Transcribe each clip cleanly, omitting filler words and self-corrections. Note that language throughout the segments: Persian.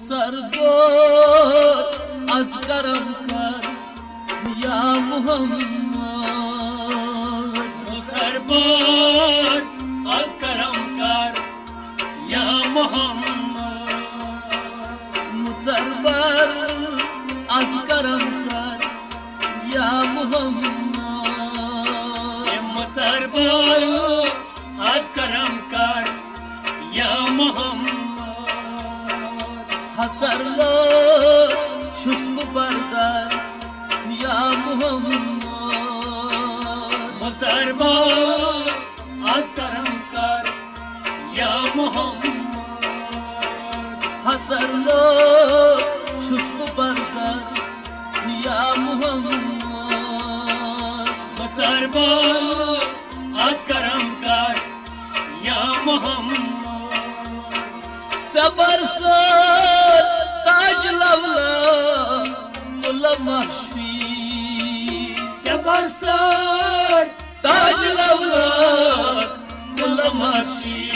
سربار از کرم کر یا محمد سربار از کرم کر یا محمد سربار از کرم کر یا محمد سربار از کرم کر یا محمد حسرلا چشم بردار یا محمد سربار از کرم کر یا محمد حسرلا چشم بردار یا محمد سربار از کرم کر یا محمد صبر سر تاج لولا گل محشی صبر سر تاج لولا گل محشی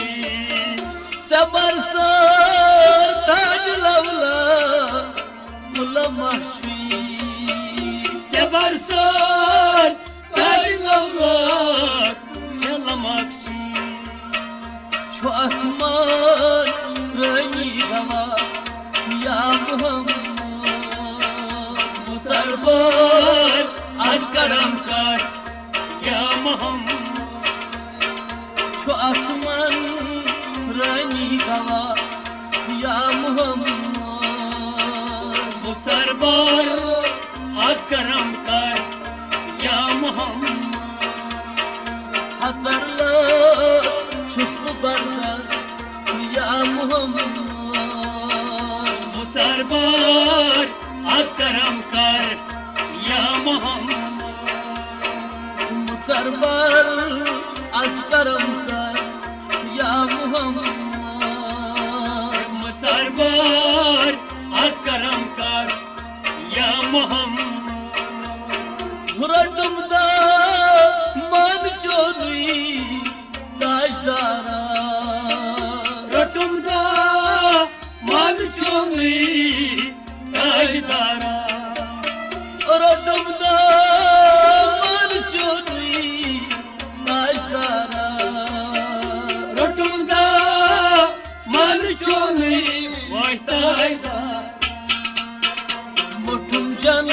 صبر سر تاج لولا گل محشی صبر سر تاج لولا گل محشی چو اکمان رنگی هوا یا محمد سربار از کرم کر یا محمد چو اکمان رنگی هوا یا محمد سربار از کرم کر یا محمد حسرلا چشم بردار یا محمد سربار از کرم کر یا محمد سربار از کرم کر یا محمد سربار از کرم کر یا محمد رٹم دا مان چودری تاجدارا رٹم دا مان چوری تاجدارا رٹم دا مان چودری تاجدارا رٹم دا مان چوری تاجدارا مٹھم جن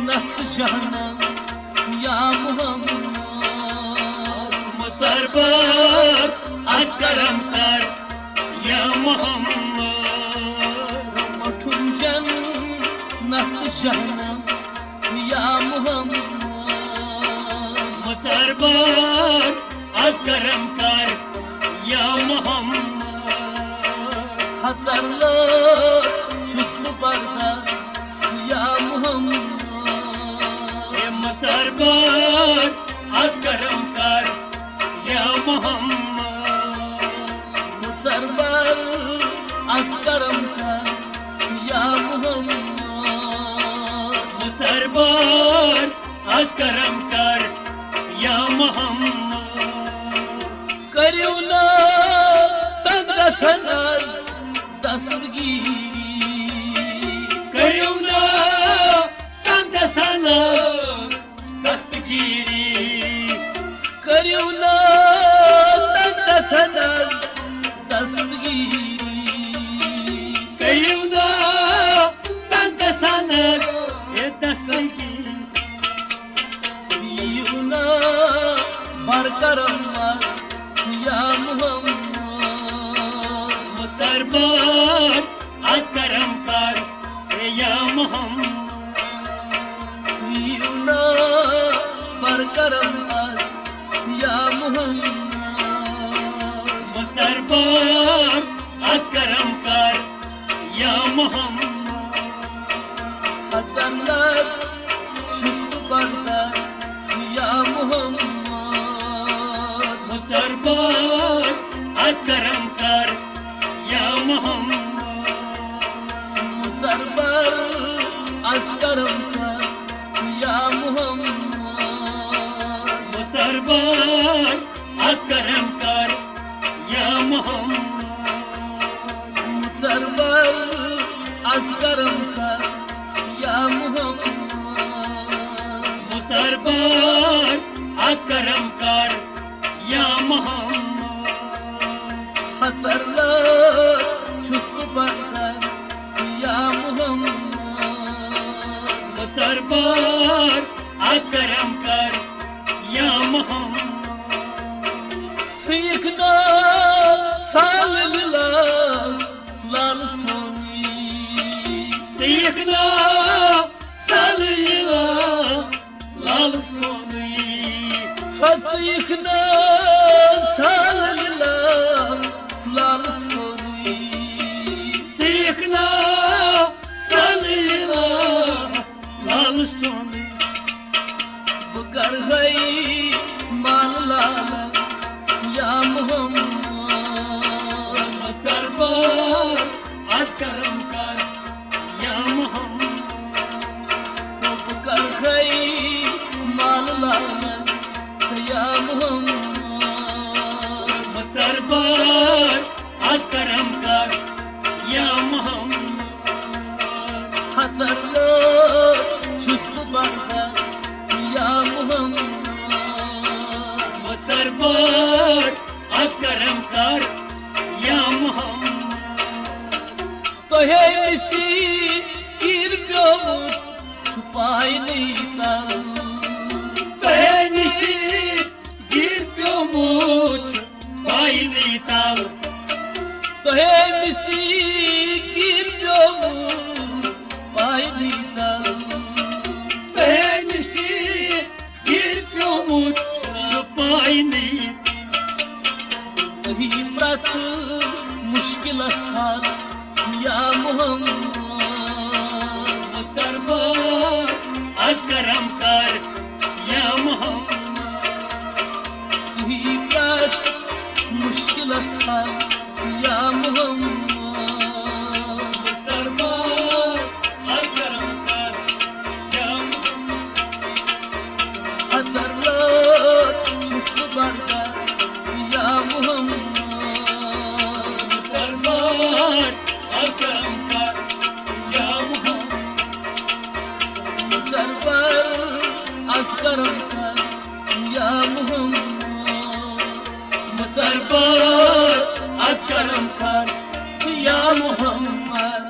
نت جہنم یا محمد سربار از کرم کر یا محمد مٹھم جن نت جہنم یا محمد سربار از کرم کر یا محمد حسرلا چشم بردار یا محمد سربار از کرم کر یا محمد سربار از کرم کر یا محمد سربار از کرم کر یا محمد کریونا تند سناز دستگیری کریونا تند سناز دستگیری کریونا تند سناز دستگیری کریونا تند سناز دستگیری کریونا برکرم یا محمد سربار از کرم کر یا محمد کریونا برکرم یا محمد سربار از کرم کر یا محمد حسنت چشم بردار یا محمد سربار از کرم کر یا محمد سربار از کرم کر یا محمد سربار از کرم کر یا محمد سربار asgaram kar ya Muhammad. Musarbar asgaram kar ya Muhammad. Hasarlar çusku bakar ya Muhammad. Musarbar asgaram kar ya Muhammad. Sıyıkna sallıla lal soni. Sıyıkna salıyla lal soni. Sıyıkna sallıla lal soni. Sıyıkna salıyla lal soni. Bu gargayı mallala ya Muhammad. Musarbar asgaram kar ya Muhammad. Bu gargayı mallala ya Muhammad. Musarbar asgaram kar ya Muhammad. Hasarlı çusku barda ya Muhammad. Musarbar asgaram kar ya Muhammad. तो है मिसी गिर गयो छुपाई नहीं तल. Penişi bir gömüç bayni tal. तो है मिसी गिर गयो छुपाई नहीं तल. Penişi bir gömüç bayni. वही प्रथ मुश्किल असहार या Muhammad. Musarbar asgaram kar ya Muhammad. वही प्रथ मुश्किल असहार या Muhammad. Musarbar asgaram kar ya Muhammad. Hasarlar çusku barda ya Muhammad. Musarbar asgaram kar ya Muhammad. Zarbar asgaram kar ya Muhammad. Musarbar asgaram kar ya Muhammad.